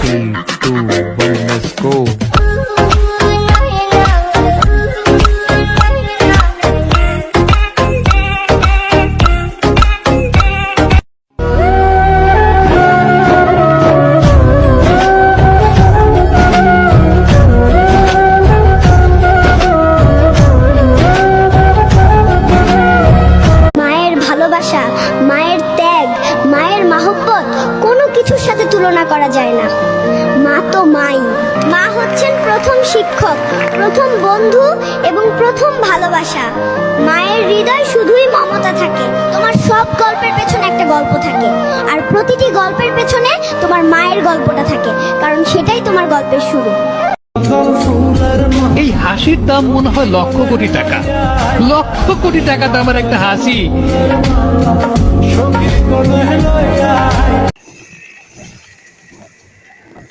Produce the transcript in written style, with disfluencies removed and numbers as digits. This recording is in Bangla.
3, 2, 1, let's go. মায়ের ভালোবাসা, মায়ের ত্যাগ, মায়ের মহব্বত কোনো কিছুর সাথে তুলনা করা যায় না। মা তো মাই। মা হচ্ছেন প্রথম শিক্ষক, প্রথম বন্ধু এবং প্রথম ভালোবাসা। মায়ের হৃদয় শুধুই মমতা থাকে। তোমার সব গল্পের পেছনে একটা গল্প থাকে, আর প্রতিটি গল্পের পেছনে তোমার মায়ের গল্পটা থাকে, কারণ সেটাই তোমার গল্পের শুরু। এই হাসির দাম মনে হয় লক্ষ কোটি টাকা। লক্ষ কোটি টাকা দামের একটা হাসি।